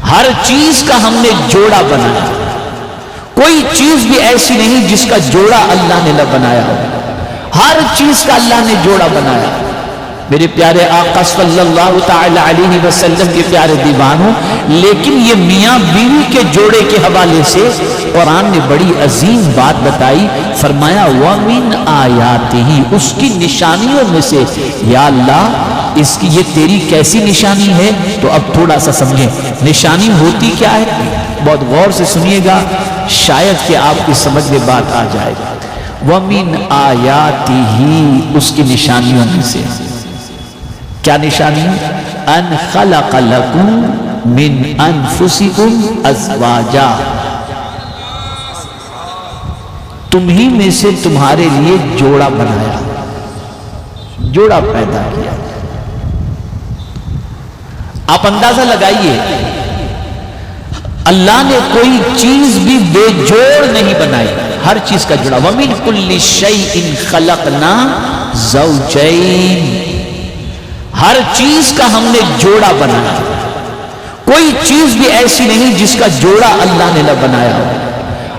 ہر چیز کا ہم نے جوڑا بنایا، کوئی چیز بھی ایسی نہیں جس کا جوڑا اللہ نے نہ بنایا ہو، ہر چیز کا اللہ نے جوڑا بنایا۔ میرے پیارے آقا صلی اللہ تعالی علیہ وسلم کے پیارے دیوانوں، لیکن یہ میاں بیوی کے جوڑے کے حوالے سے قرآن نے بڑی عظیم بات بتائی، فرمایا وَمِنْ آیَاتِهِ، اس کی نشانیوں میں سے۔ یا اللہ اس کی یہ تیری کیسی نشانی ہے؟ تو اب تھوڑا سا سمجھیں نشانی ہوتی کیا ہے، بہت غور سے سنیے گا، شاید کہ آپ کی سمجھ میں بات آ جائے گا۔ وَمِنْ آیَاتِهِ، اس کی نشانیوں میں سے کیا نشانی؟ ان خلق لکم من انفسکم ازواجا، تمہیں میں سے تمہارے لیے جوڑا بنایا، جوڑا پیدا کیا۔ آپ اندازہ لگائیے، اللہ نے کوئی چیز بھی بے جوڑ نہیں بنائی، ہر چیز کا جوڑا۔ وَمِن كُلِّ شَيْءٍ خَلَقْنَا زَوْجَيْنِ، ہر چیز کا ہم نے جوڑا بنایا، کوئی چیز بھی ایسی نہیں جس کا جوڑا اللہ نے نہ بنایا ہو،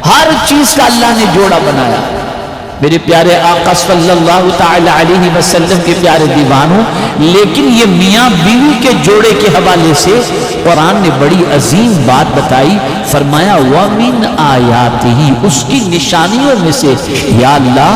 ہر چیز کا اللہ نے جوڑا بنایا۔ میرے پیارے آقا صلی اللہ تعالی علیہ وسلم کے پیارے دیوانوں، لیکن یہ میاں بیوی کے جوڑے کے حوالے سے قرآن نے بڑی عظیم بات بتائی، فرمایا وَمِنْ آیَاتِهِ، اس کی نشانیوں میں سے۔ یا اللہ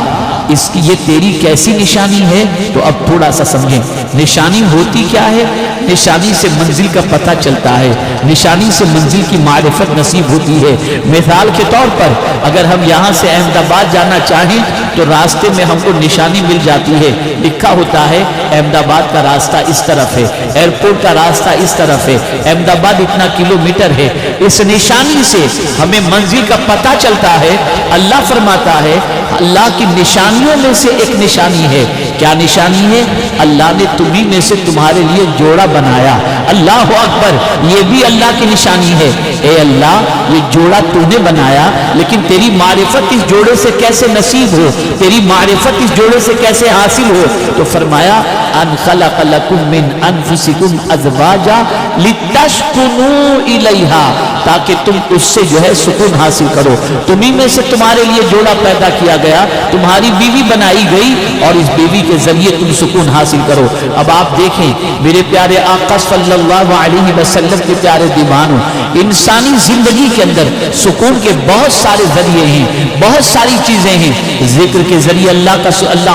اس کی یہ تیری کیسی نشانی ہے؟ تو اب تھوڑا سا سمجھیں نشانی ہوتی کیا ہے۔ نشانی سے منزل کا پتہ چلتا ہے، نشانی سے منزل کی معرفت نصیب ہوتی ہے۔ مثال کے طور پر اگر ہم یہاں سے احمد آباد جانا چاہیں تو راستے میں ہم کو نشانی مل جاتی ہے، لکھا ہوتا ہے احمد آباد کا راستہ اس طرف ہے، ایئرپورٹ کا راستہ اس طرف ہے، احمد آباد اتنا کلومیٹر ہے۔ اس نشانی سے ہمیں منزل کا پتہ چلتا ہے۔ اللہ فرماتا ہے اللہ کی نشانیوں میں سے ایک نشانی ہے، کیا نشانی ہے؟ اللہ نے تمہیں میں سے تمہارے لیے جوڑا بنایا۔ اللہ اکبر، یہ بھی اللہ کی نشانی ہے۔ اے اللہ یہ جوڑا تو نے بنایا، لیکن تیری معرفت اس جوڑے سے کیسے نصیب ہو، تیری معرفت اس جوڑے سے کیسے حاصل ہو؟ تو فرمایا ان خلق لکم من انفسکم ازواجا لتسکنوا الیہا، تاکہ تم اس سے جو ہے سکون حاصل کرو۔ تمہیں میں سے تمہارے لیے جوڑا پیدا کیا گیا، تمہاری بیوی بنائی گئی، اور اس بیوی کے ذریعے تم سکون حاصل کرو۔ اب آپ دیکھیں میرے پیارے آقا صلی اللہ علیہ وسلم کے پیارے دیوانوں، انسانی زندگی کے اندر سکون کے بہت سارے ذریعے ہیں، بہت ساری چیزیں ہیں۔ ذکر کے ذریعے اللہ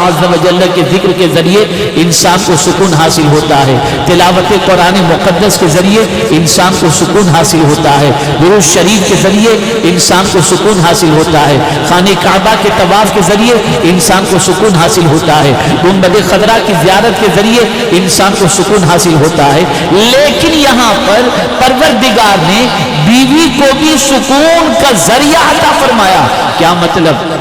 عز و جل کے ذکر کے ذریعے انسان کو سکون حاصل ہوتا ہے، تلاوت قرآن مقدس کے ذریعے انسان کو سکون حاصل ہوتا ہے، درود شریف کے ذریعے انسان کو سکون حاصل ہوتا ہے، خانہ کعبہ کے طواف کے ذریعے انسان کو سکون حاصل ہوتا ہے، گنبد خضرا کی زیارت کے ذریعے انسان کو سکون حاصل ہوتا ہے۔ لیکن یہاں پر پروردگار نے بیوی کو بھی سکون کا ذریعہ عطا فرمایا۔ کیا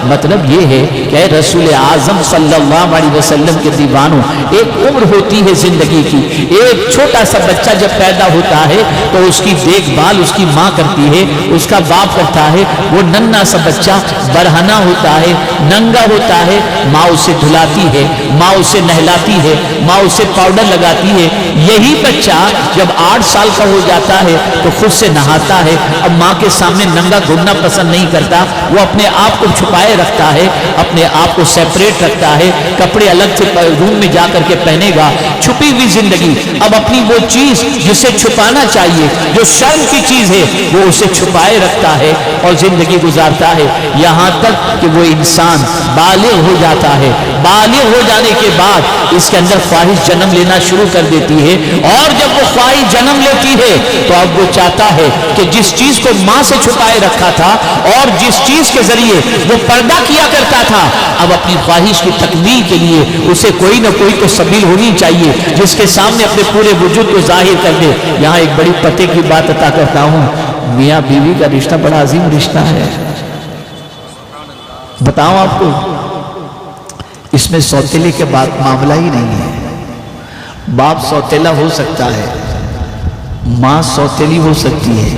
مطلب یہ ہے کہ اے رسول اعظم صلی اللہ علیہ وسلم کے دیوانوں، ایک عمر ہوتی ہے زندگی کی، ایک چھوٹا سا بچہ جب پیدا ہوتا ہے تو اس کی دیکھ بھال اس کی ماں کرتی ہے، اس کا باپ کرتا ہے۔ وہ ننھا سا بچہ برہنہ ہوتا ہے، ننگا ہوتا ہے، ماں اسے دھلاتی ہے، ماں اسے نہلاتی ہے، ماں اسے پاؤڈر لگاتی ہے۔ یہی بچہ جب 8 سال کا ہو جاتا ہے تو خود سے نہاتا ہے، اب ماں کے سامنے ننگا گھومنا پسند نہیں کرتا، وہ اپنے آپ کو چھپائے رکھتا ہے، اپنے آپ کو سیپریٹ رکھتا ہے، کپڑے الگ سے روم میں جا کر کے پہنے گا۔ چھپی ہوئی زندگی، اب اپنی وہ چیز جسے چھپانا چاہیے، جو شرم کی چیز ہے، وہ اسے چھپائے رکھتا ہے اور زندگی گزارتا ہے، یہاں تک کہ وہ انسان بالغ ہو جاتا ہے۔ بالغ ہو جانے کے بعد اس کے اندر خواہش جنم لینا شروع کر دیتی ہے، اور جب وہ خواہش جنم لیتی ہے تو اب وہ چاہتا ہے کہ جس چیز کو ماں سے چھپائے رکھا تھا اور جس چیز کے ذریعے وہ پردہ کیا کرتا تھا، اب اپنی خواہش کی تکمیل کے لیے اسے کوئی نہ کوئی تو سبیل ہونی چاہیے جس کے سامنے اپنے پورے وجود کو ظاہر کر دے۔ یہاں ایک بڑی پتے کی بات عطا کرتا ہوں، میاں بیوی کا رشتہ بڑا عظیم رشتہ ہے۔ بتاؤں آپ کو، اس میں سوتیلے کے بعد معاملہ ہی نہیں ہے۔ باپ سوتیلا ہو سکتا ہے، ماں سوتیلی ہو سکتی ہے،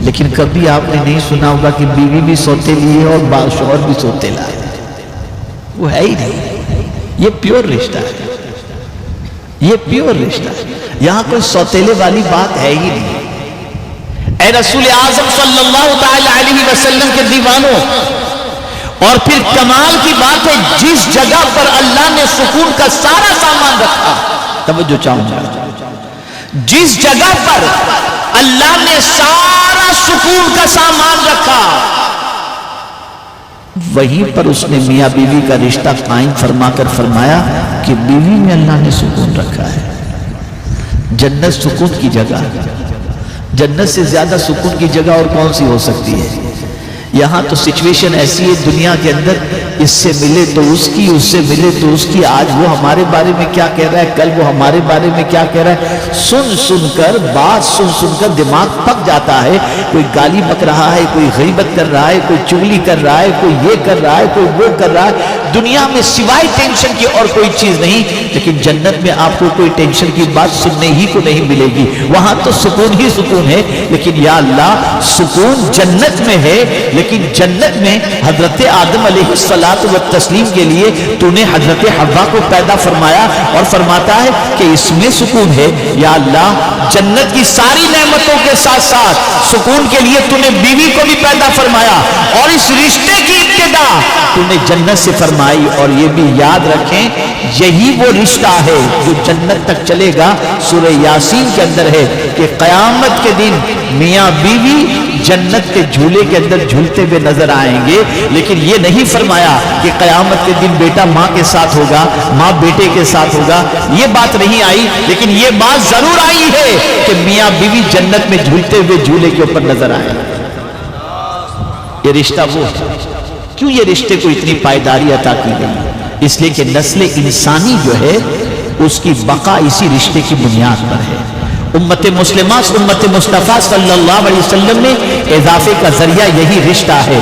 لیکن کبھی آپ نے نہیں سنا ہوگا کہ بیوی بھی سوتیلی ہے اور شوہر بھی سوتیلا ہے۔ وہ ہے ہی نہیں، یہ پیور رشتہ ہے، یہ پیور رشتہ ہے، یہاں کوئی سوتیلے والی بات ہے ہی نہیں۔ اے رسول اعظم صلی اللہ تعالی علیہ وسلم کے دیوانوں، اور پھر کمال کی بات ہے، جس جگہ پر اللہ نے سکون کا سارا سامان رکھا، توجہ چاہوں گا، جس جگہ پر اللہ نے سارا سکون کا سامان رکھا، وہیں پر اس نے میاں بیوی کا رشتہ قائم فرما کر فرمایا کہ بیوی میں اللہ نے سکون رکھا ہے۔ جنت سکون کی جگہ، جنت سے زیادہ سکون کی جگہ اور کون سی ہو سکتی ہے؟ یہاں تو سچویشن ایسی ہے دنیا کے اندر، اس سے ملے تو اس کی، اس سے ملے تو اس کی، آج وہ ہمارے بارے میں کیا کہہ رہا ہے، کل وہ ہمارے بارے میں کیا کہہ رہا ہے، سن سن کر بات سن سن کر دماغ پک جاتا ہے۔ کوئی گالی بک رہا ہے، کوئی غیبت کر رہا ہے، کوئی چغلی کر رہا ہے، کوئی یہ کر رہا ہے، کوئی وہ کر رہا ہے، دنیا میں سوائے ٹینشن کی اور کوئی چیز نہیں۔ لیکن جنت میں آپ کو کوئی ٹینشن کی بات سننے ہی کو نہیں ملے گی، وہاں تو سکون ہی سکون ہے۔ لیکن یا اللہ، سکون جنت میں ہے، لیکن جنت میں حضرت آدم علیہ الصلاۃ والتسلیم کے لیے تو نے حضرت حوا کو پیدا فرمایا اور فرماتا ہے کہ اس میں سکون ہے۔ یا اللہ، جنت کی ساری نعمتوں کے ساتھ ساتھ سکون کے لیے تو نے بیوی کو بھی پیدا فرمایا، اور اس رشتے کی ابتدا تو نے جنت سے فرمائی۔ اور یہ بھی یاد رکھیں، یہی وہ رشتہ ہے جو جنت تک چلے گا۔ سورہ یاسین کے اندر ہے کہ قیامت کے دن میاں بیوی جنت کے جھولے کے اندر جھولتے ہوئے نظر آئیں گے، لیکن یہ نہیں فرمایا کہ قیامت کے دن بیٹا ماں کے ساتھ ہوگا، ماں بیٹے کے ساتھ ہوگا، یہ بات نہیں آئی۔ لیکن یہ بات ضرور آئی ہے کہ میاں بیوی جنت میں جھولتے ہوئے جھولے کے اوپر نظر آئے۔ یہ رشتہ وہ ہے۔ کیوں یہ رشتے کو اتنی پائیداری عطا کی گئی؟ اس لیے کہ نسل انسانی جو ہے اس کی بقا اسی رشتے کی بنیاد پر ہے۔ امت مسلمہ، امت مصطفیٰ صلی اللہ علیہ وسلم میں اضافے کا ذریعہ یہی رشتہ ہے۔